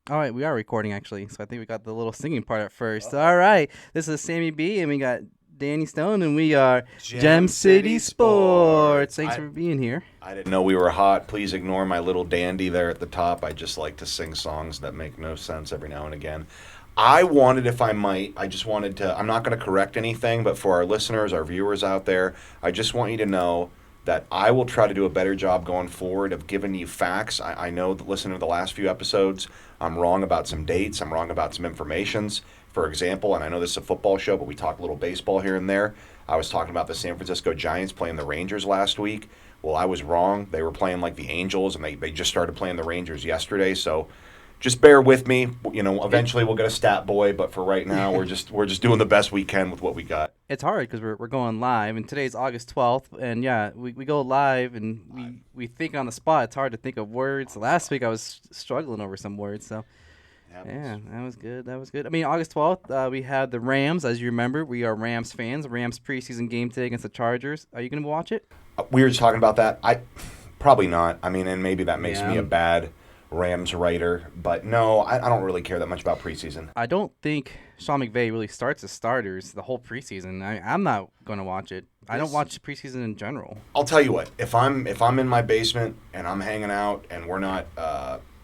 All right, we are recording actually, so I think we got the little singing part at first. All right, this is SamMeeBee, and we got Danny Stone, and we are Gem City Sports. Thanks for being here. I didn't know we were hot. Please ignore my little dandy there at the top. I just like to sing songs that make no sense every now and again. I wanted, if I might, I just wanted to, I'm not going to correct anything, but for our listeners, our viewers out there, I just want you to know that I will try to do a better job going forward of giving you facts. I know that listening to the last few episodes, I'm wrong about some dates, I'm wrong about some informations. For example, and I know this is a football show, but we talk a little baseball here and there. I was talking about the San Francisco Giants playing the Rangers last week. Well, I was wrong. They were playing like the Angels, and they just started playing the Rangers yesterday. So just bear with me. You know, eventually we'll get a stat boy, but for right now, we're just doing the best we can with what we got. It's hard because we're going live, and today's August 12th, and yeah, we go live, and we think on the spot. It's hard to think of words. Last week I was struggling over some words, so yeah, that was good. That was good. I mean, August 12th, we had the Rams. As you remember, we are Rams fans. Rams preseason game today against the Chargers. Are you going to watch it? We were just talking about that. I probably not. I mean, and maybe that makes me a bad Rams writer, but no, I don't really care that much about preseason. I don't think Sean McVay really starts his starters the whole preseason. I'm not going to watch it. I don't watch preseason in general. I'll tell you what. If I'm in my basement and I'm hanging out and we're not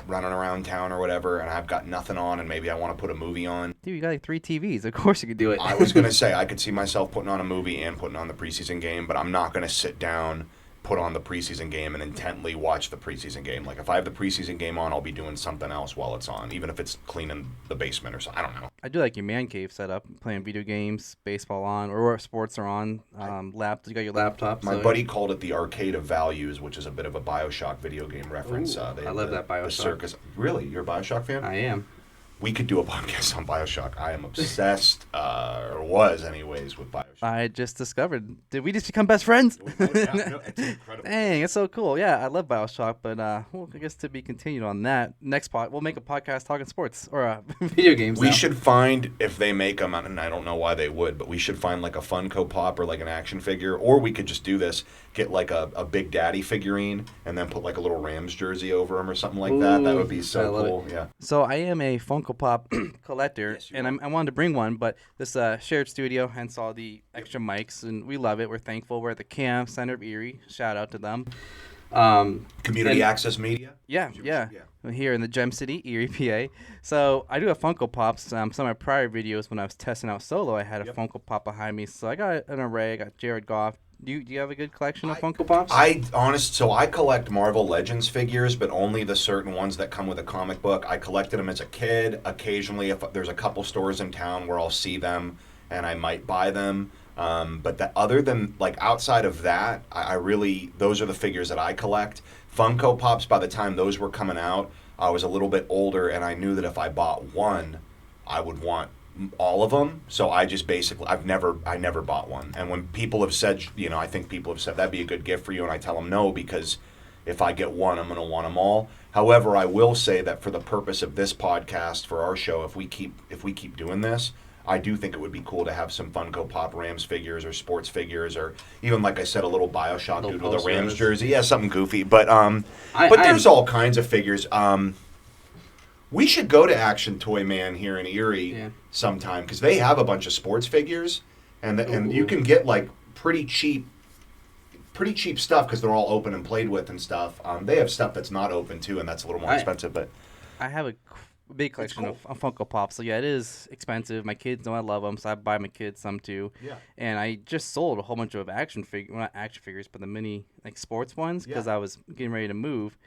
running around town or whatever, and I've got nothing on, and maybe I want to put a movie on. Dude, you got like 3 TVs. Of course you could do it. I was gonna say I could see myself putting on a movie and putting on the preseason game, but I'm not gonna sit down, put on the preseason game, and intently watch the preseason game. Like if I have the preseason game on, I'll be doing something else while it's on, even if it's cleaning the basement or something. I don't know. I do like your man cave setup, playing video games, baseball on, or sports are on. You got your laptop. My buddy called it the Arcade of Values, which is a bit of a BioShock video game reference. Ooh, I love that BioShock. The circus. Really? You're a BioShock fan? I am. We could do a podcast on BioShock. I am obsessed, or was anyways, with BioShock. I just discovered. Did we just become best friends? No, it's incredible. Dang, it's so cool. Yeah, I love BioShock, but well, I guess to be continued on that. We'll make a podcast talking sports or video games. We should find, if they make them, and I don't know why they would, but we should find like a Funko Pop or like an action figure, or we could just do this, get like a Big Daddy figurine, and then put like a little Rams jersey over him or something like that. That would be so cool. Yeah. So I am a Funko Pop collector, yes, and I wanted to bring one, but this shared studio and saw the extra mics, and we love it. We're thankful. We're at the Cam Center of Erie. Shout out to them. Community Access Media? Yeah. Here in the Gem City, Erie, PA. So I do have Funko Pops. Some of my prior videos when I was testing out solo, I had a Funko Pop behind me. So I got an array. I got Jared Goff. Do you have a good collection of Funko Pops? So I collect Marvel Legends figures, but only the certain ones that come with a comic book. I collected them as a kid. Occasionally, if there's a couple stores in town where I'll see them and I might buy them. But other than, like, outside of that, I really, those are the figures that I collect. Funko Pops, by the time those were coming out, I was a little bit older, and I knew that if I bought one, I would want all of them. So I just basically, I never bought one. And when people have said, I think people have said that'd be a good gift for you, and I tell them no, because if I get one, I'm going to want them all. However, I will say that for the purpose of this podcast, for our show, if we keep doing this, I do think it would be cool to have some Funko Pop Rams figures or sports figures, or even, like I said, a little BioShock dude with a Rams jersey. Yeah, something goofy. But there's all kinds of figures. We should go to Action Toy Man here in Erie sometime, because they have a bunch of sports figures, and you can get like pretty cheap stuff because they're all open and played with and stuff. They have stuff that's not open too, and that's a little more expensive. But I have a big collection of Funko Pops, so yeah, it is expensive. My kids know I love them, so I buy my kids some too. Yeah. And I just sold a whole bunch of not action figures, but the mini like sports ones, because I was getting ready to move.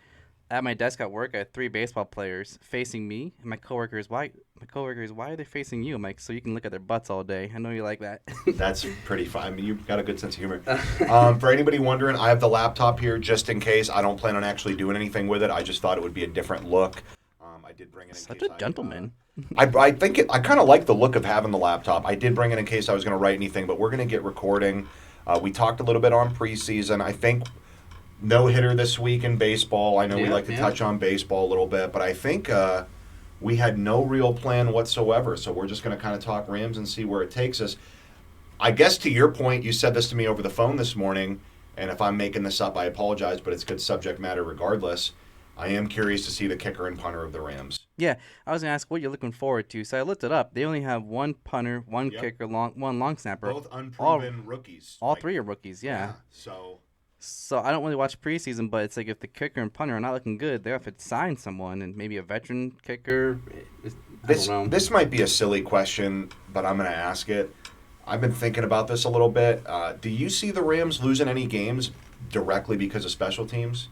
At my desk at work, I had 3 baseball players facing me, and my coworkers, why are they facing you? I'm like, so you can look at their butts all day. I know you like that. That's pretty fun. I mean, you've got a good sense of humor. For anybody wondering, I have the laptop here just in case. I don't plan on actually doing anything with it. I just thought it would be a different look. I did bring it in Such a gentleman. I think I kind of like the look of having the laptop. I did bring it in case I was going to write anything, but we're going to get recording. We talked a little bit on preseason. I think no-hitter this week in baseball. I know we like to touch on baseball a little bit, but I think we had no real plan whatsoever, so we're just going to kind of talk Rams and see where it takes us. I guess to your point, you said this to me over the phone this morning, and if I'm making this up, I apologize, but it's good subject matter regardless. I am curious to see the kicker and punter of the Rams. Yeah, I was gonna ask what you're looking forward to. So I looked it up. They only have one punter, one Yep. kicker, one long snapper. Both All unproven rookies. all three are rookies. Yeah. Yeah. So So I don't really watch preseason, but it's like if the kicker and punter are not looking good, they have to sign someone and maybe a veteran kicker. I don't know. this might be a silly question, but I'm going to ask it. I've been thinking about this a little bit. Do you see the Rams losing any games directly because of special teams?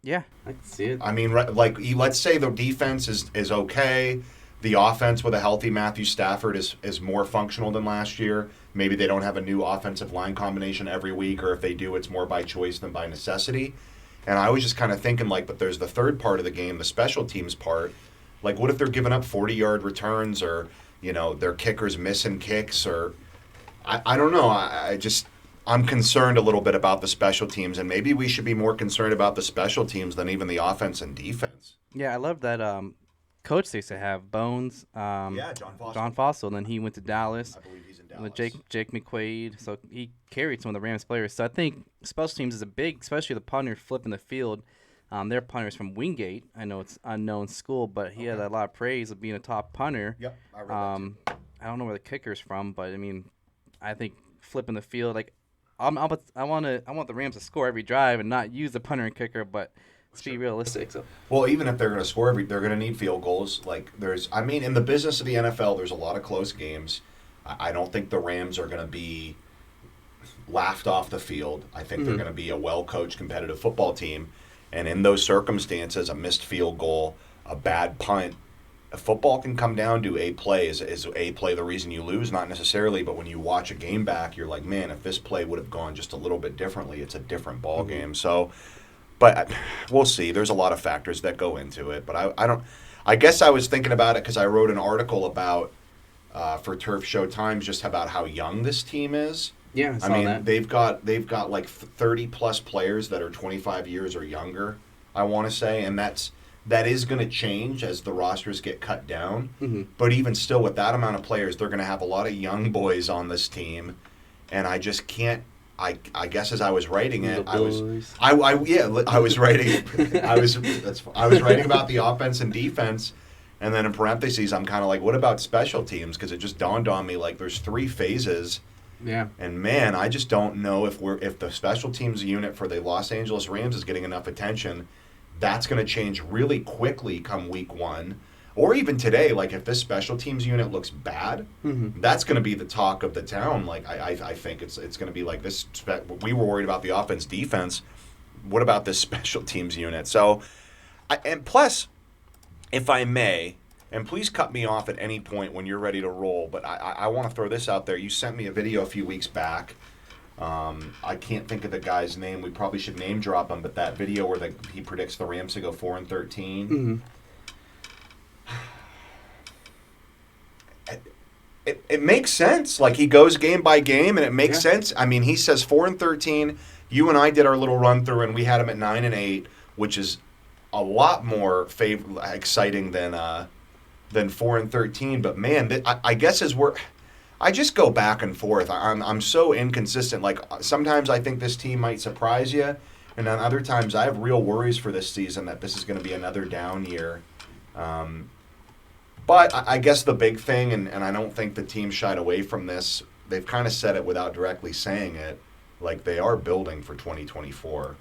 Yeah, I can see it. I mean, like, let's say the defense is okay. The offense with a healthy Matthew Stafford is more functional than last year. Maybe they don't have a new offensive line combination every week, or if they do, it's more by choice than by necessity. And I was just kind of thinking, like, but there's the third part of the game, the special teams part. Like, what if they're giving up 40-yard returns, or, you know, their kickers missing kicks, or I don't know. I'm concerned a little bit about the special teams, and maybe we should be more concerned about the special teams than even the offense and defense. Yeah, I love that coach they used to have, Bones. Yeah, John Fossil. John Fossil. And then he went to Dallas. I believe he's in Dallas. With Jake McQuaid. So he carried some of the Rams players. So I think special teams is a big, especially the punter flipping the field. Their punter's from Wingate. I know it's unknown school, but he had a lot of praise of being a top punter. Yep, I read that too. I don't know where the kicker's from, but I mean, I think flipping the field, like I want the Rams to score every drive and not use the punter and kicker, but let's be realistic. So. Well, even if they're going to score they're going to need field goals. Like in the business of the NFL, there's a lot of close games. I don't think the Rams are going to be laughed off the field. I think they're going to be a well-coached, competitive football team. And in those circumstances, a missed field goal, a bad punt, football can come down to a play. Is a play the reason you lose? Not necessarily, but when you watch a game back, you're like, man, if this play would have gone just a little bit differently, it's a different ball game. So, but we'll see. There's a lot of factors that go into it. But I guess I was thinking about it because I wrote an article about for Turf Show Times just about how young this team is. Yeah, I mean that. they've got like 30 plus players that are 25 years or younger. I want to say, and that is going to change as the rosters get cut down. Mm-hmm. But even still, with that amount of players, they're going to have a lot of young boys on this team, and I just can't. I guess as I was writing it, I was writing I was writing about the offense and defense, and then in parentheses, I'm kind of like, what about special teams? Because it just dawned on me like there's 3 phases. Yeah. And man, I just don't know if the special teams unit for the Los Angeles Rams is getting enough attention. That's going to change really quickly come week 1. Or even today, like if this special teams unit looks bad, that's going to be the talk of the town. Like I think it's going to be like this. We were worried about the offense, defense. What about this special teams unit? So, and plus, if I may, and please cut me off at any point when you're ready to roll, but I want to throw this out there. You sent me a video a few weeks back. I can't think of the guy's name. We probably should name drop him, but that video where he predicts the Rams to go 4-13. Mm-hmm. It makes sense. Like he goes game by game, and it makes sense. I memean, he says 4-13. You and I did our little run through, and we had him at 9-8, which is a lot more exciting than 4-13. But man, I guess I just go back and forth. I'm so inconsistent. Like sometimes I think this team might surprise you, and then other times I have real worries for this season that this is going to be another down year. But I guess the big thing, and I don't think the team shied away from this, they've kind of said it without directly saying it, like they are building for 2024.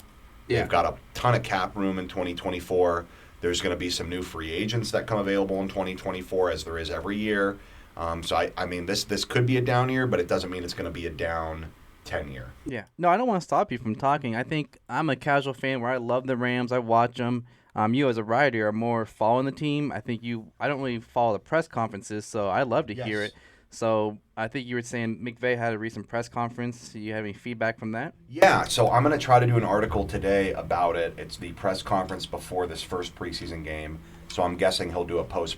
Yeah. They've got a ton of cap room in 2024. There's going to be some new free agents that come available in 2024, as there is every year. So, I mean, this could be a down year, but it doesn't mean it's going to be a down 10 year. Yeah. No, I don't want to stop you from talking. I think I'm a casual fan where I love the Rams. I watch them. You as a writer are more following the team. I don't really follow the press conferences, so I love to hear it. So I think you were saying McVay had a recent press conference. Do you have any feedback from that? Yeah, so I'm going to try to do an article today about it. It's the press conference before this first preseason game. So I'm guessing he'll do a post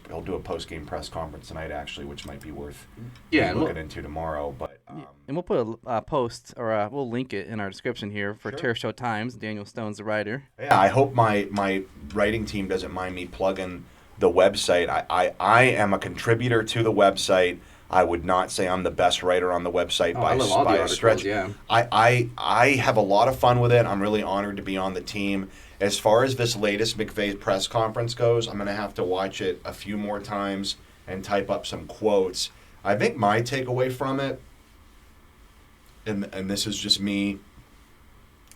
game press conference tonight, actually, which might be worth looking into tomorrow. But and we'll put a post or we'll link it in our description here for Turf Show Times. Daniel Stone's the writer. Yeah, I hope my writing team doesn't mind me plugging the website. I am a contributor to the website. I would not say I'm the best writer on the website I love all the articles, stretch. yeah. I have a lot of fun with it. I'm really honored to be on the team. As far as this latest McVay press conference goes, I'm going to have to watch it a few more times and type up some quotes. I think my takeaway from it, and this is just me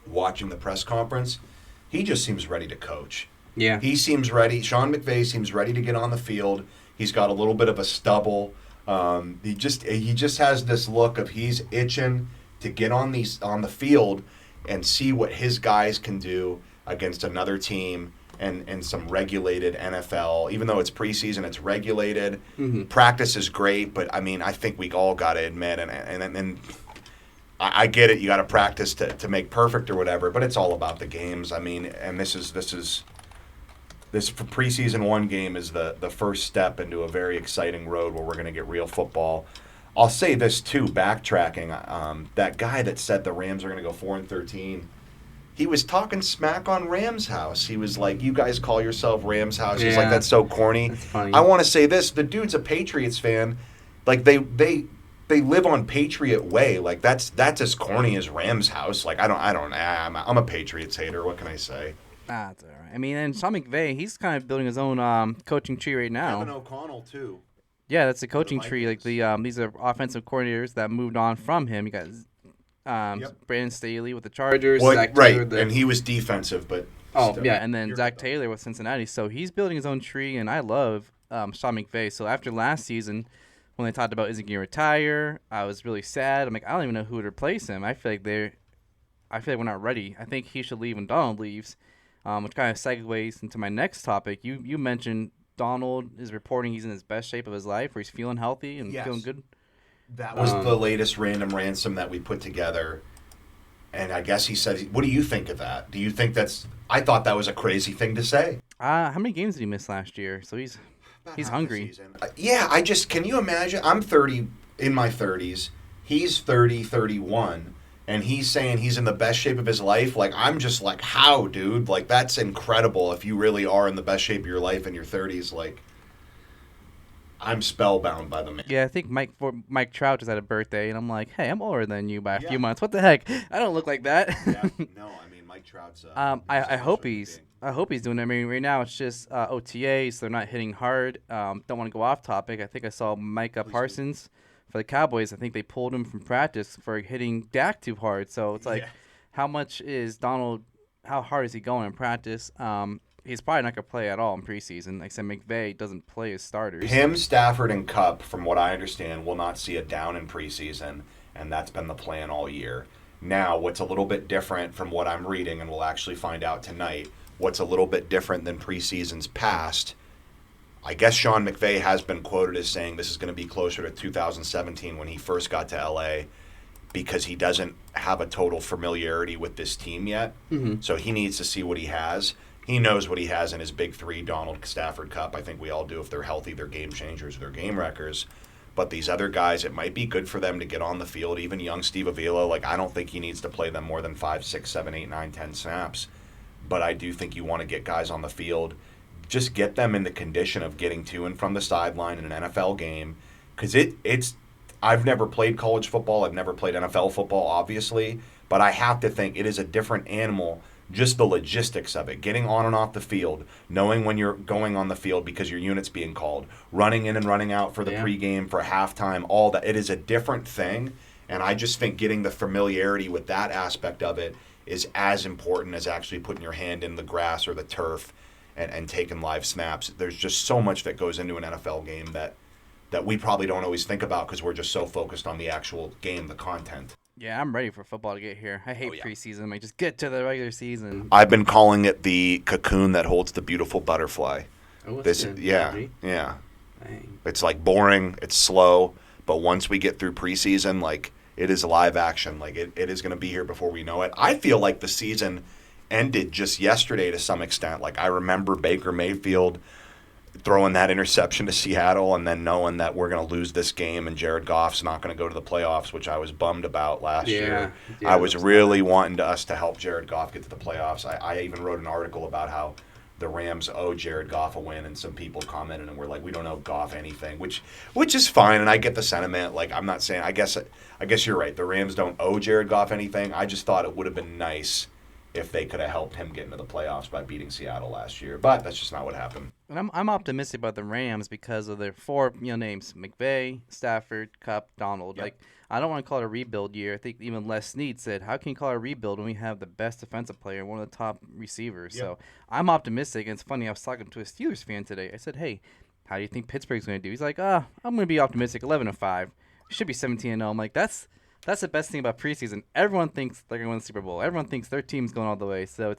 watching the press conference, he just seems ready to coach. Yeah. He seems ready. Sean McVay seems ready to get on the field. He's got a little bit of a stubble. He just has this look of he's itching to get on the field and see what his guys can do against another team and some regulated NFL. Even though it's preseason, it's regulated. Mm-hmm. Practice is great, but I mean, I think we all got to admit, and I get it. You got to practice to make perfect or whatever, but it's all about the games. I mean, and this preseason one game is the first step into a very exciting road where we're going to get real football. I'll say this too, backtracking. That guy that said the Rams are going to go 4-13, he was talking smack on Rams House. He was like, "You guys call yourself Rams House." He's like, "That's so corny." That's funny. I want to say this: the dude's a Patriots fan. Like they live on Patriot way. Like that's as corny as Rams House. Like I'm a Patriots hater. What can I say? That's all right. I mean, and Sean McVay, he's kind of building his own coaching tree right now. Kevin O'Connell too. Yeah, that's a coaching tree. Like these are offensive coordinators that moved on from him. You got Brandon Staley with the Chargers. Well, Zach right, Taylor, and he was defensive, but and then Zach Taylor with Cincinnati. So he's building his own tree, and I love Sean McVay. So after last season, when they talked about is he gonna retire, I was really sad. I'm like, I don't even know who would replace him. I feel like we're not ready. I think he should leave when Donald leaves, which kind of segues into my next topic. You mentioned Donald is reporting he's in his best shape of his life, where he's feeling healthy and feeling good. That was the latest random ransom that we put together. And I guess he said, what do you think of that? Do you think I thought that was a crazy thing to say. How many games did he miss last year? So he's hungry. Can you imagine? I'm 30, in my 30s. He's 30, 31. And he's saying he's in the best shape of his life. Like, I'm just like, how, dude? Like, that's incredible if you really are in the best shape of your life in your 30s. Like, I'm spellbound by the man. Yeah, I think Mike Trout just had a birthday, and I'm like, hey, I'm older than you by a few months. What the heck? I don't look like that. No, I mean, Mike Trout's... I hope he's doing it. I mean, right now it's just OTAs, so they're not hitting hard. Don't want to go off topic. I think I saw Micah Parsons for the Cowboys. I think they pulled him from practice for hitting Dak too hard. So it's like, how much is Donald? How hard is he going in practice? He's probably not going to play at all in preseason. Like I said, McVay doesn't play his starters. Him, Stafford, and Kupp, from what I understand, will not see a down in preseason, and that's been the plan all year. Now, what's a little bit different from what I'm reading, and we'll actually find out tonight, what's a little bit different than preseasons past, I guess Sean McVay has been quoted as saying this is going to be closer to 2017 when he first got to L.A., because he doesn't have a total familiarity with this team yet. Mm-hmm. So he needs to see what he has. He knows what he has in his big three, Donald, Stafford, Kupp. I think we all do. If they're healthy, they're game changers, they're game wreckers. But these other guys, it might be good for them to get on the field. Even young Steve Avila, like, I don't think he needs to play them more than 5, 6, 7, 8, 9, 10 snaps. But I do think you want to get guys on the field. Just get them in the condition of getting to and from the sideline in an NFL game. Because it's I've never played college football. I've never played NFL football, obviously. But I have to think it is a different animal. Just the logistics of it, getting on and off the field, knowing when you're going on the field because your unit's being called, running in and running out for the pregame, for halftime, all that. It is a different thing, and I just think getting the familiarity with that aspect of it is as important as actually putting your hand in the grass or the turf and taking live snaps. There's just so much that goes into an NFL game that we probably don't always think about because we're just so focused on the actual game, the content. Yeah, I'm ready for football to get here. I hate preseason. Like, just get to the regular season. I've been calling it the cocoon that holds the beautiful butterfly. Oh, yeah. Dang. It's like boring, it's slow, but once we get through preseason, like, it is live action. Like, it is going to be here before we know it. I feel like the season ended just yesterday to some extent. Like, I remember Baker Mayfield throwing that interception to Seattle and then knowing that we're going to lose this game and Jared Goff's not going to go to the playoffs, which I was bummed about last year. I was really wanting us to help Jared Goff get to the playoffs. I even wrote an article about how the Rams owe Jared Goff a win, and some people commented and were like, we don't owe Goff anything, which is fine, and I get the sentiment. Like, I'm not saying, I guess you're right. The Rams don't owe Jared Goff anything. I just thought it would have been nice if they could have helped him get into the playoffs by beating Seattle last year, but that's just not what happened. And I'm optimistic about the Rams because of their four names: McVay, Stafford, Kupp, Donald. Yep. Like, I don't want to call it a rebuild year. I think even Les Snead said, "How can you call it a rebuild when we have the best defensive player and one of the top receivers?" Yep. So I'm optimistic. And it's funny. I was talking to a Steelers fan today. I said, "Hey, how do you think Pittsburgh's going to do?" He's like, I'm going to be optimistic. 11-5, should be 17-0. I'm like, That's the best thing about preseason. Everyone thinks they're going to win the Super Bowl. Everyone thinks their team's going all the way. So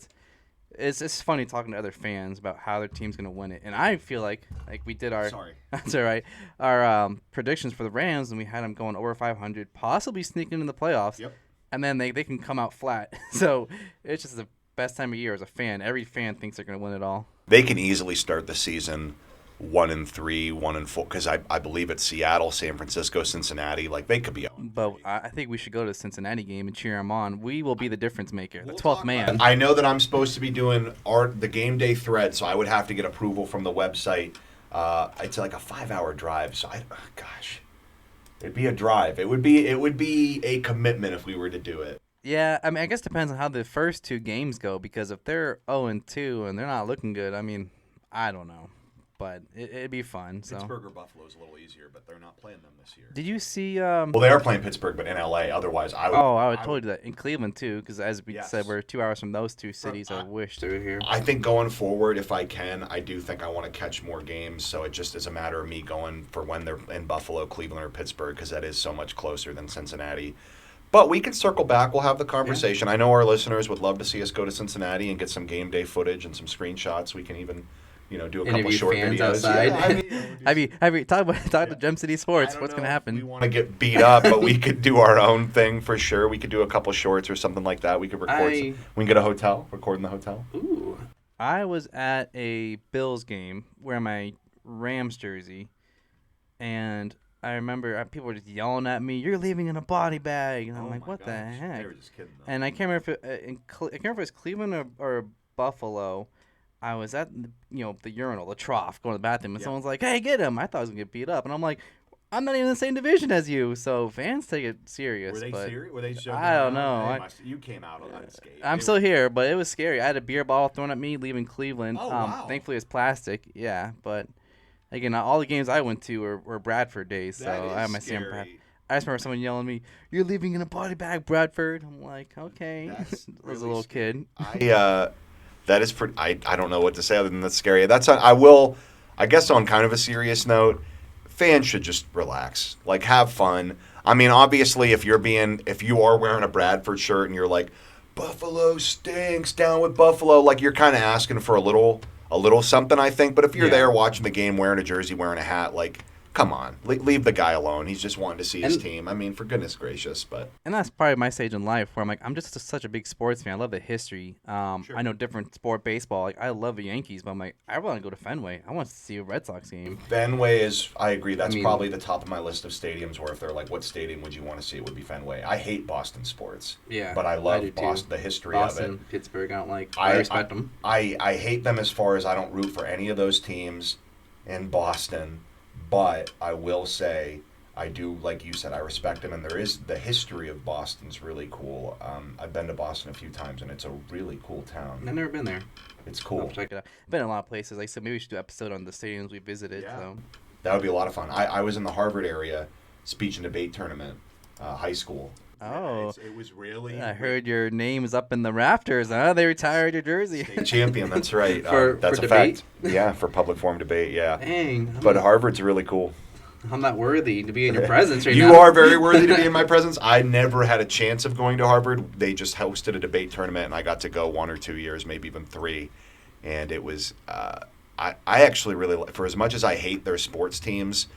it's just funny talking to other fans about how their team's going to win it. And I feel like we did our that's all right, our predictions for the Rams, and we had them going over 500, possibly sneaking in the playoffs. Yep. And then they can come out flat. So it's just the best time of year as a fan. Every fan thinks they're going to win it all. They can easily start the season 1-3, 1-4, because I believe it's Seattle, San Francisco, Cincinnati. Like, they could be on. But I think we should go to the Cincinnati game and cheer them on. We will be the difference maker, the 12th man. I know that I'm supposed to be doing the game day thread, so I would have to get approval from the website. It's like a 5-hour drive, so gosh, it'd be a drive. It would be a commitment if we were to do it. Yeah, I mean, I guess it depends on how the first two games go, because if they're 0-2 and they're not looking good, I mean, I don't know. But it'd be fun. So. Pittsburgh or Buffalo is a little easier, but they're not playing them this year. Did you see? Well, they are playing Pittsburgh, but in LA. Otherwise, I would. Oh, I would totally do that in Cleveland too, because as we said, we're 2 hours from those two cities. I wish they were here. I think going forward, if I can, I do think I want to catch more games. So it just is a matter of me going for when they're in Buffalo, Cleveland, or Pittsburgh, because that is so much closer than Cincinnati. But we can circle back. We'll have the conversation. Yeah. I know our listeners would love to see us go to Cincinnati and get some game day footage and some screenshots. We can even. Do a couple short videos. Outside. Yeah, have you talk to Gem City Sports? What's going to happen? We want to get beat up, but we could do our own thing for sure. We could do a couple shorts or something like that. We could record. We can get a hotel. Record in the hotel. Ooh. I was at a Bills game wearing my Rams jersey, and I remember people were just yelling at me, "You're leaving in a body bag," and I'm like, "What the heck?" They were just kidding. And I can't remember if it was Cleveland or Buffalo. I was at the urinal, the trough, going to the bathroom, and someone's like, "Hey, get him!" I thought I was gonna get beat up, and I'm like, "I'm not even in the same division as you." So fans take it serious. Were they serious? Were they joking? I don't know. You came out unscathed. I'm still here, but it was scary. I had a beer bottle thrown at me leaving Cleveland. Oh, wow. Thankfully, it's plastic. Yeah, but again, all the games I went to were Bradford days, so I had my same. I just remember someone yelling at me, "You're leaving in a body bag, Bradford." I'm like, okay. I was a little kid. That is pretty. I don't know what to say other than that's scary. I guess on kind of a serious note, fans should just relax, like have fun. I mean, obviously, if you are wearing a Bradford shirt and you're like, "Buffalo stinks, down with Buffalo," like you're kind of asking for a little something, I think. But if you're there watching the game, wearing a jersey, wearing a hat, like, come on, leave the guy alone. He's just wanting to see his team. I mean, for goodness gracious, but. And that's probably my stage in life where I'm like, I'm just such a big sports fan. I love the history. Sure. I know different sport, baseball. Like, I love the Yankees, but I'm like, I want to go to Fenway. I want to see a Red Sox game. Fenway is, I agree, that's probably the top of my list of stadiums where if they're like, what stadium would you want to see? It would be Fenway. I hate Boston sports. Yeah. But I love Boston, the history of it. Pittsburgh, I don't like. I respect them. I hate them as far as I don't root for any of those teams in Boston. But I will say, I do, like you said, I respect them, and there is the history of Boston's really cool. I've been to Boston a few times, and it's a really cool town. I've never been there. It's cool. I'll check it out. I've been in a lot of places. Like I said, maybe we should do an episode on the stadiums we visited. Yeah. So. That would be a lot of fun. I was in the Harvard area speech and debate tournament, high school. Oh. It was really... I heard your name is up in the rafters. They retired your jersey. State champion, that's right. That's for a debate? fact. Yeah, for public forum debate, yeah. Dang. But Harvard's really cool. I'm not worthy to be in your presence right now. You are very worthy to be in my presence. I never had a chance of going to Harvard. They just hosted a debate tournament, and I got to go 1 or 2 years, maybe even 3. And it was... I actually really... For as much as I hate their sports teams,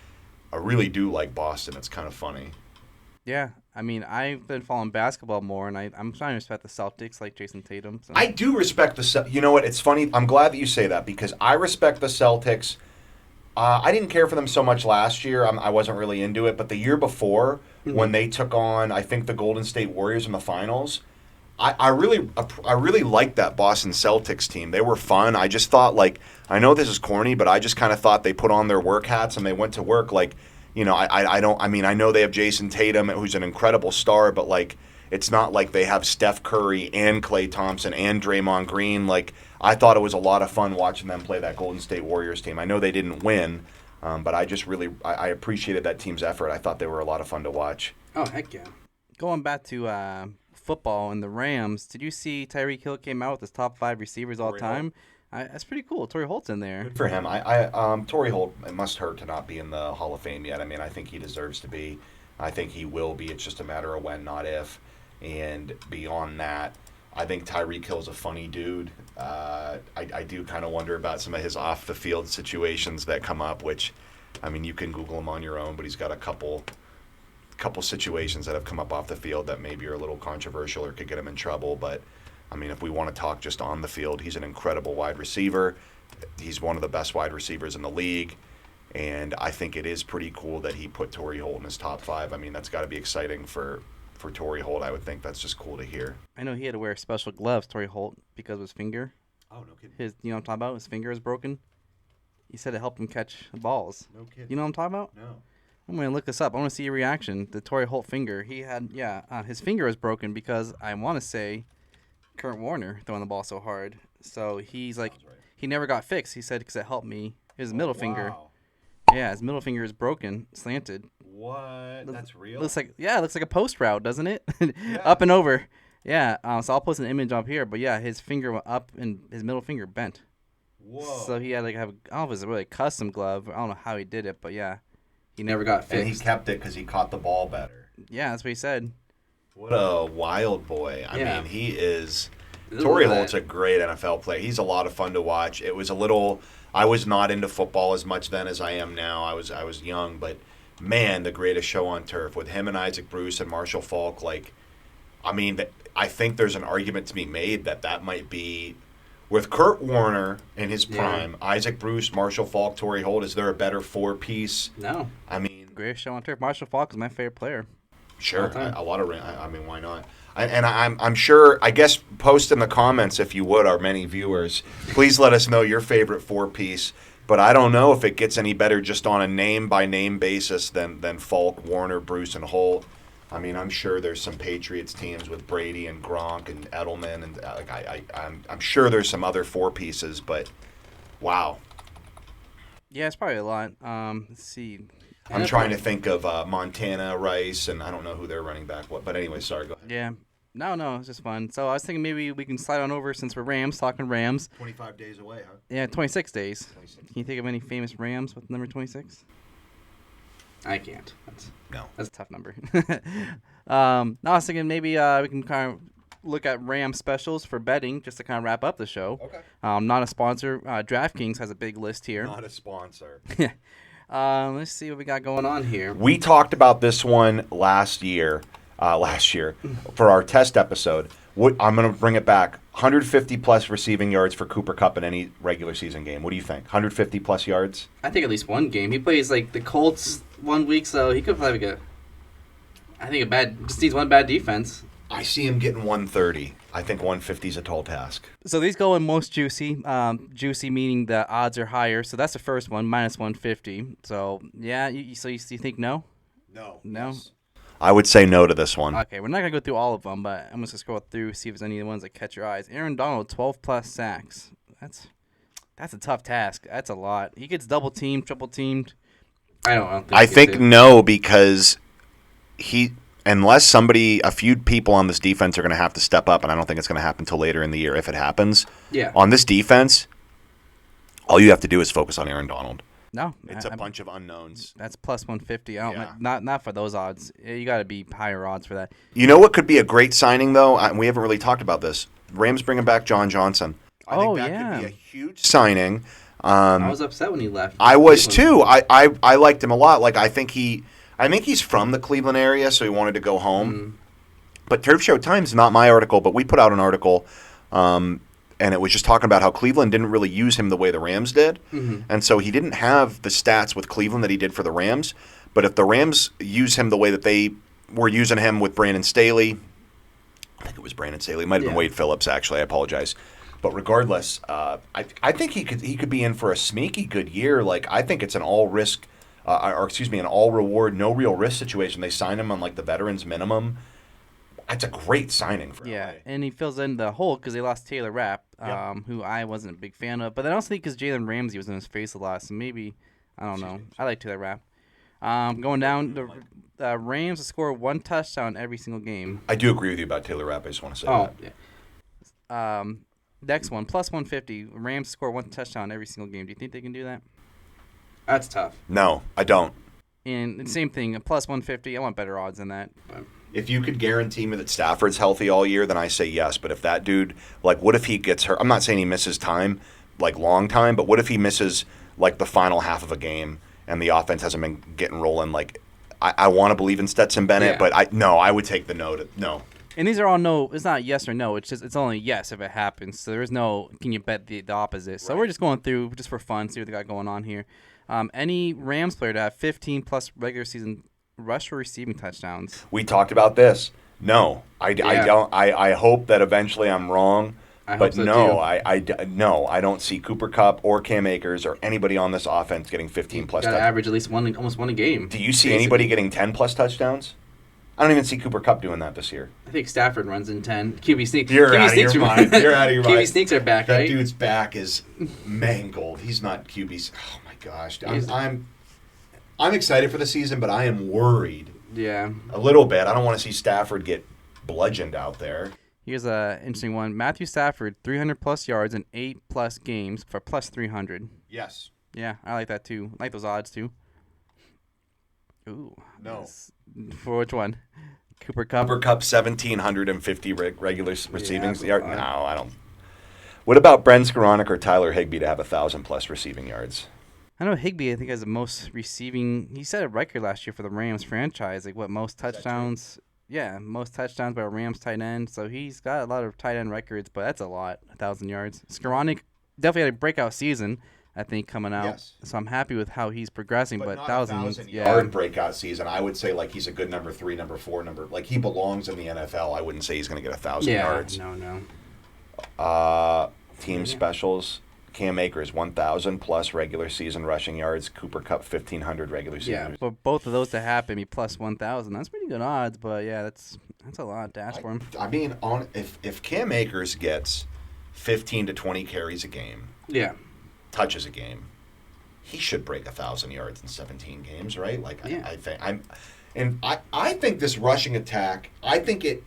I really do like Boston. It's kind of funny. Yeah, I mean, I've been following basketball more, and I'm trying to respect the Celtics, like Jason Tatum. So. I do respect the... You know what? It's funny. I'm glad that you say that, because I respect the Celtics. I didn't care for them so much last year. I wasn't really into it. But the year before, when they took on, I think, the Golden State Warriors in the finals, I really liked that Boston Celtics team. They were fun. I just thought, like, I know this is corny, but I just kind of thought they put on their work hats and they went to work. Like, you know, I know they have Jason Tatum, who's an incredible star, but, like, it's not like they have Steph Curry and Klay Thompson and Draymond Green. Like, I thought it was a lot of fun watching them play that Golden State Warriors team. I know they didn't win, but I just really I appreciated that team's effort. I thought they were a lot of fun to watch. Oh, heck yeah. Going back to football and the Rams, did you see Tyreek Hill came out with his top 5 receivers all time? That's pretty cool. Torrey Holt's in there. Good for him. Torrey Holt, it must hurt to not be in the Hall of Fame yet. I mean, I think he deserves to be. I think he will be. It's just a matter of when, not if. And beyond that, I think Tyreek Hill's a funny dude. I do kind of wonder about some of his off-the-field situations that come up, which, I mean, you can Google him on your own, but he's got a couple situations that have come up off the field that maybe are a little controversial or could get him in trouble. But, I mean, if we want to talk just on the field, he's an incredible wide receiver. He's one of the best wide receivers in the league. And I think it is pretty cool that he put Torrey Holt in his top 5. I mean, that's got to be exciting for Torrey Holt. I would think that's just cool to hear. I know he had to wear special gloves, Torrey Holt, because of his finger. Oh, no kidding. You know what I'm talking about? His finger is broken. He said it helped him catch balls. No kidding. You know what I'm talking about? No. I'm going to look this up. I want to see your reaction. The Torrey Holt finger. He had, his finger was broken because I want to say Kurt Warner throwing the ball so hard. So he's like, right. He never got fixed. He said, because it helped me. His middle finger. Yeah, his middle finger is broken, slanted. What? That's real? Looks like a post route, doesn't it? Yeah. Up and over. Yeah. So I'll post an image up here. But yeah, his finger went up and his middle finger bent. Whoa. So he had I don't know if it was a really custom glove. I don't know how he did it, but yeah. He never got fixed. And he kept it because he caught the ball better. Yeah, that's what he said. What a wild boy. I mean, he is... Torrey Holt's a great NFL player. He's a lot of fun to watch. It was a little... I was not into football as much then as I am now. I was young, but man, the greatest show on turf with him and Isaac Bruce and Marshall Faulk. Like, I mean, I think there's an argument to be made that might be... With Kurt Warner in his prime, Isaac Bruce, Marshall Faulk, Torrey Holt, is there a better 4-piece? No. I mean... Greatest show on turf. Marshall Faulk is my favorite player. Sure. A lot of... I mean, why not? I'm sure... I guess post in the comments, if you would, our many viewers. Please let us know your favorite 4-piece. But I don't know if it gets any better just on a name-by-name basis than Faulk, Warner, Bruce, and Holt. I mean, I'm sure there's some Patriots teams with Brady and Gronk and Edelman, and I'm sure there's some other 4-pieces, but wow. Yeah, it's probably a lot. Let's see. I'm trying to think of Montana, Rice, and I don't know who they're running back. But anyway, sorry, go ahead. Yeah. No, it's just fun. So I was thinking maybe we can slide on over since we're talking Rams. 25 days away, huh? Yeah, 26 days. 26. Can you think of any famous Rams with number 26? I can't. That's a tough number. I was thinking maybe we can kind of look at Ram specials for betting just to kind of wrap up the show. Okay. Not a sponsor. DraftKings has a big list here. Not a sponsor. Let's see what we got going on here. We talked about this one last year for our test episode. I'm going to bring it back. 150-plus receiving yards for Cooper Kupp in any regular season game. What do you think? 150-plus yards? I think at least one game. He plays like the Colts 1 week, so he could probably get. Just needs one bad defense. I see him getting 130. I think 150 is a tall task. So these go in most juicy. Juicy meaning the odds are higher. So that's the first one, minus 150. So, yeah, you think no? No. Yes. I would say no to this one. Okay, we're not going to go through all of them, but I'm just going to scroll through, see if there's any of the ones that catch your eyes. Aaron Donald, 12-plus sacks. That's a tough task. That's a lot. He gets double-teamed, triple-teamed. I think no, because unless a few people on this defense are going to have to step up, and I don't think it's going to happen until later in the year if it happens. Yeah. On this defense, all you have to do is focus on Aaron Donald. No. It's a bunch of unknowns. That's plus 150. Not for those odds. You got to be higher odds for that. You know what could be a great signing, though? We haven't really talked about this. Rams bringing back John Johnson. I think that could be a huge signing. I was upset when he left. I was too. I liked him a lot. Like I think he's from the Cleveland area, so he wanted to go home. Mm. But Turf Show Times, not my article, but we put out an article, and it was just talking about how Cleveland didn't really use him the way the Rams did. Mm-hmm. And so he didn't have the stats with Cleveland that he did for the Rams. But if the Rams use him the way that they were using him with Brandon Staley, I think it was Brandon Staley. It might have been Yeah. Wade Phillips, actually. I apologize. But regardless, I think he could be in for a sneaky good year. Like, I think it's an all risk, an all reward, no real risk situation. They signed him on like the veterans minimum. That's a great signing for Yeah, LA. and he fills in the hole because they lost Taylor Rapp, Yep. who I wasn't a big fan of. But then I also think because Jalen Ramsey was in his face a lot, so maybe, I don't know. I like Taylor Rapp. Going down, the Rams score one touchdown every single game. I do agree with you about Taylor Rapp. I just want to say Oh, that. yeah. Next one, plus 150. Rams score one touchdown every single game. Do you think they can do that? That's tough. No, I don't. And the same thing, plus 150. I want better odds than that. If you could guarantee me that Stafford's healthy all year, then I say yes. But if that dude, like, what if he gets hurt? I'm not saying he misses time, like long time, but what if he misses like the final half of a game and the offense hasn't been getting rolling? Like, I want to believe in Stetson Bennett, Yeah. but I would take the no. And these are all no. It's not yes or no. It's only yes if it happens. So there's no. Can you bet the opposite? So we're just going through just for fun, see what they got going on here. Any Rams player to have 15 plus regular season rush or receiving touchdowns? We talked about this. No, I Yeah. don't. I hope that eventually I'm wrong. I But hope so no, too. no, I don't see Cooper Kupp or Cam Akers or anybody on this offense getting 15 plus Got to touchdowns. average at least almost one a game. Do you see basically. anybody getting 10 plus touchdowns? I don't even see Cooper Kupp doing that this year. I think Stafford runs in 10. QB sneaks. You're QB out of sneaks your are- mind. You're out of your QB mind. sneaks are back, That right? dude's back is mangled. He's not QB. Oh my gosh, I'm excited for the season, but I am worried Yeah. a little bit. I don't want to see Stafford get bludgeoned out there. Here's a interesting one. Matthew Stafford, 300 plus yards in 8 plus games for plus 300. Yes. Yeah, I like that too. I like those odds too. Ooh. No. For which one? Cooper Kupp. Cooper Kupp 1,750 regular receiving that's a yards. lot. No, I don't. What about Brent Skoranek or Tyler Higbee to have 1,000 plus receiving yards? I know Higbee, I think, has the most receiving. He set a record last year for the Rams franchise. Like, what, most touchdowns? Yeah, most touchdowns by a Rams tight end. So he's got a lot of tight end records, but that's a lot, 1,000 yards. Skoranek definitely had a breakout season, I think, coming out. Yes. So I'm happy with how he's progressing, but not 1,000, yeah. yard breakout season. I would say like he's a good number 3, number 4, like he belongs in the NFL. I wouldn't say he's going to get 1,000 Yeah. yards. No. Team specials. Cam Akers 1,000 plus regular season rushing yards. Cooper Kupp 1,500 regular season. Yeah. For both of those to happen, be plus 1,000. That's pretty good odds, but yeah, that's a lot to ask for him. I mean, if Cam Akers gets 15 to 20 carries a game, Yeah. touches a game, he should break 1,000 yards in 17 games, right? Like Yeah. I think this rushing attack. I think it.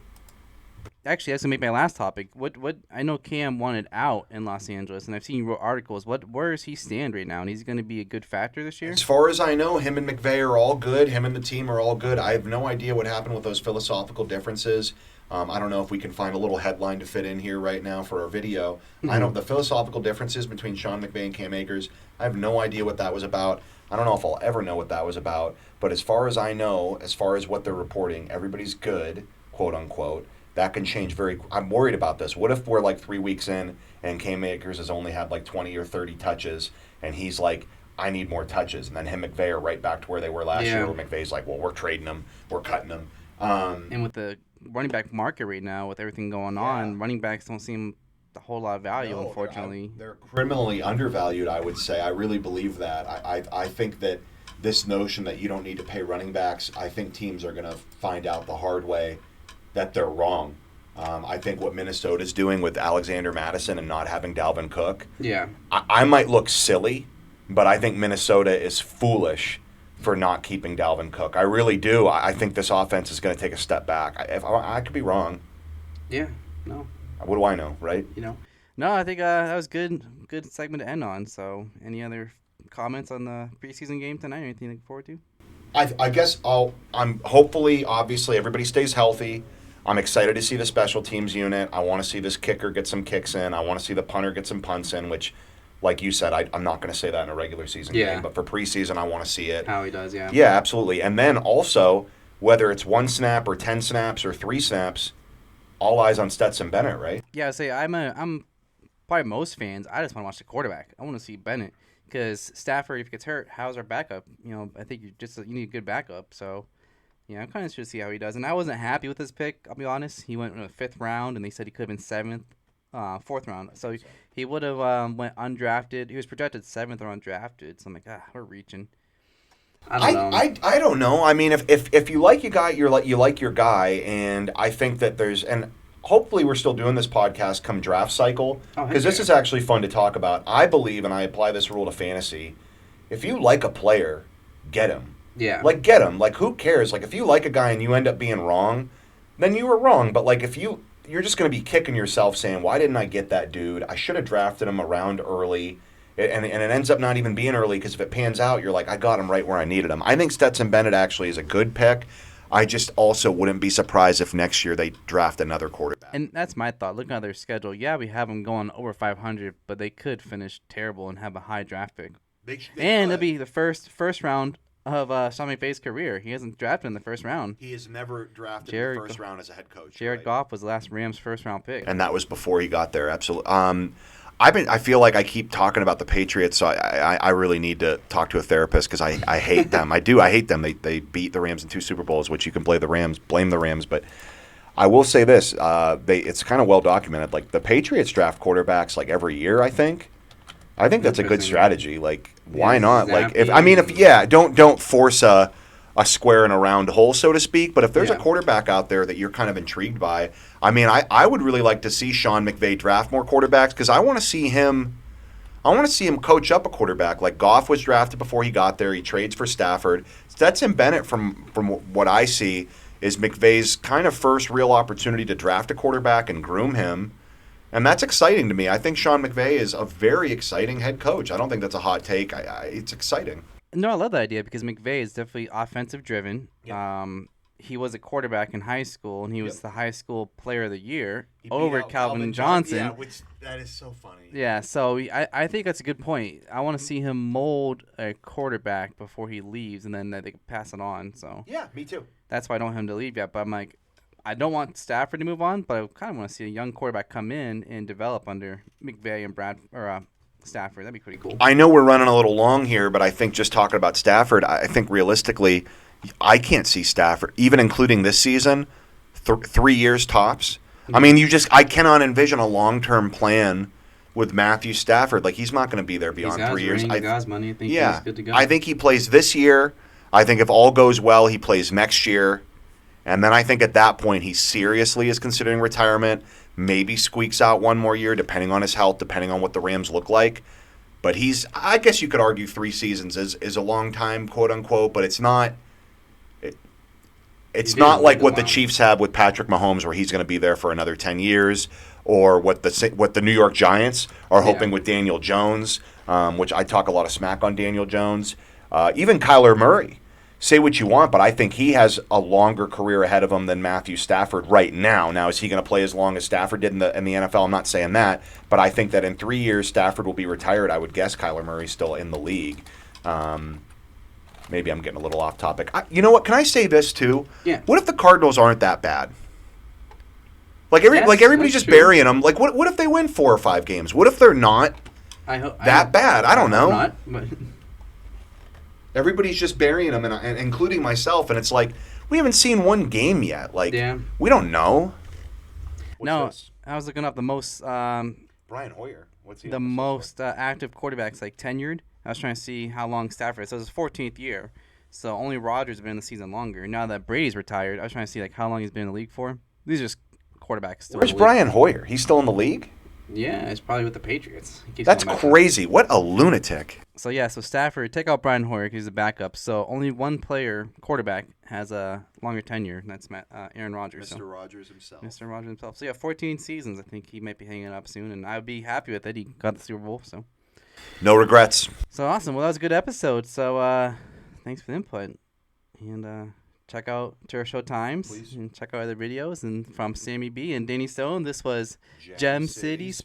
Actually, that's gonna make my last topic. What I know Cam wanted out in Los Angeles, and I've seen you wrote articles. Where does he stand right now? And he's gonna be a good factor this year. As far as I know, him and McVay are all good. Him and the team are all good. I have no idea what happened with those philosophical differences. I don't know if we can find a little headline to fit in here right now for our video. I know the philosophical differences between Sean McVay and Cam Akers. I have no idea what that was about. I don't know if I'll ever know what that was about. But as far as I know, as far as what they're reporting, everybody's good, quote unquote. That can change I'm worried about this. What if we're like 3 weeks in and Cam Akers has only had like 20 or 30 touches and he's like, I need more touches. And then him and McVay are right back to where they were last year where McVay's like, well, we're trading him. We're cutting him. And with the running back market right now, with everything going on, running backs don't seem a whole lot of value, unfortunately. They're criminally undervalued, I would say. I really believe that. I think that this notion that you don't need to pay running backs, I think teams are going to find out the hard way that they're wrong. I think what Minnesota's doing with Alexander Madison and not having Dalvin Cook, Yeah. I might look silly, but I think Minnesota is foolish for not keeping Dalvin Cook. I really do. I think this offense is going to take a step back. I could be wrong. Yeah. No. What do I know, right? No, I think that was good segment to end on. So, any other comments on the preseason game tonight? Anything to look forward to? I guess I'm hopefully, obviously, everybody stays healthy. I'm excited to see the special teams unit. I want to see this kicker get some kicks in. I want to see the punter get some punts in, which, like you said, I'm not going to say that in a regular season game, but for preseason, I want to see it. How he does, yeah. Yeah, absolutely. And then also, whether it's 1 snap or 10 snaps or 3 snaps, all eyes on Stetson Bennett, right? Yeah, I say I'm probably most fans. I just want to watch the quarterback. I want to see Bennett because Stafford, if he gets hurt, how's our backup? I think you need a good backup. So Yeah, I'm kind of interested to see how he does. And I wasn't happy with his pick, I'll be honest. He went in the 5th round, and they said he could have been 7th, 4th round. So he would have went undrafted. He was projected 7th or undrafted. So I'm like, we're reaching. I don't know. I don't know. I mean, if you like your guy, you like your guy, and I think that and hopefully we're still doing this podcast come draft cycle, because this is actually fun to talk about. I believe, and I apply this rule to fantasy, if you like a player, get him. Yeah. Like, get him. Like, who cares? Like, if you like a guy and you end up being wrong, then you were wrong. But, like, if you're just going to be kicking yourself saying, why didn't I get that dude? I should have drafted him around early. And it ends up not even being early, because if it pans out, you're like, I got him right where I needed him. I think Stetson Bennett actually is a good pick. I just also wouldn't be surprised if next year they draft another quarterback. And that's my thought. Looking at their schedule, yeah, we have them going over 500, but they could finish terrible and have a high draft pick. And it'll be the first round of Sean McVay's career. He hasn't drafted in the first round. He has never drafted in the first round as a head coach. Jared Goff was the last Rams first round pick. And that was before he got there, absolutely. I feel like I keep talking about the Patriots, so I really need to talk to a therapist, because I hate them. I hate them. They beat the Rams in 2 Super Bowls, which you can blame the Rams, but I will say this: it's kind of well documented. Like, the Patriots draft quarterbacks like every year. I think that's a good strategy. Like, why not? Like, don't force a square in a round hole, so to speak. But if there's a quarterback out there that you're kind of intrigued by, I mean, I would really like to see Sean McVay draft more quarterbacks, because I want to see him coach up a quarterback. Like, Goff was drafted before he got there. He trades for Stafford. Stetson Bennett, from what I see, is McVay's kind of first real opportunity to draft a quarterback and groom him. And that's exciting to me. I think Sean McVay is a very exciting head coach. I don't think that's a hot take. It's exciting. No, I love that idea, because McVay is definitely offensive driven. Yep. He was a quarterback in high school, and he was the high school player of the year over Calvin Johnson. Yeah, that is so funny. Yeah, so I think that's a good point. I want to see him mold a quarterback before he leaves, and then they can pass it on. So yeah, me too. That's why I don't want him to leave yet. But I'm like, I don't want Stafford to move on, but I kind of want to see a young quarterback come in and develop under McVay and Stafford. That'd be pretty cool. I know we're running a little long here, but I think just talking about Stafford, I think realistically, I can't see Stafford, even including this season, 3 years tops. I mean, I cannot envision a long-term plan with Matthew Stafford. Like, he's not going to be there beyond 3 years. God's money. I think he's good to go. I think he plays this year. I think if all goes well, he plays next year. And then I think at that point, he seriously is considering retirement. Maybe squeaks out one more year, depending on his health, depending on what the Rams look like. But I guess you could argue 3 seasons is a long time, quote unquote, but it's not. It's not like what the Chiefs have with Patrick Mahomes, where he's going to be there for another 10 years, or what the New York Giants are hoping with Daniel Jones, which I talk a lot of smack on Daniel Jones. Even Kyler Murray. Say what you want, but I think he has a longer career ahead of him than Matthew Stafford right now. Now, is he going to play as long as Stafford did in the NFL? I'm not saying that, but I think that in 3 years, Stafford will be retired. I would guess Kyler Murray's still in the league. Maybe I'm getting a little off topic. You know what? Can I say this too? Yeah. What if the Cardinals aren't that bad? Like everybody's just burying them. Like, what if they win 4 or 5 games? What if they're not that bad? I don't know. Not, but everybody's just burying them, and including myself. And it's like, we haven't seen one game yet. Like, we don't know. What's this? I was looking up the most. Brian Hoyer. What's he? The most active quarterbacks, like tenured. I was trying to see how long Stafford is. So it's his 14th year. So only Rodgers has been in the season longer. Now that Brady's retired, I was trying to see like how long he's been in the league for. These are just quarterbacks still. Where's Brian Hoyer? He's still in the league? Yeah, it's probably with the Patriots. That's crazy. What a lunatic. So Stafford, take out Brian Hoyer because he's a backup. So only one quarterback, has a longer tenure, and that's Aaron Rodgers. Mr. Rodgers himself. Mr. Rodgers himself. So 14 seasons. I think he might be hanging up soon, and I would be happy with it. He got the Super Bowl, so. No regrets. So awesome. Well, that was a good episode. So thanks for the input. And check out Turf Show Times. Please. And check out other videos. And from SamMeeBee and Danny Stone, this was Gem City Sports.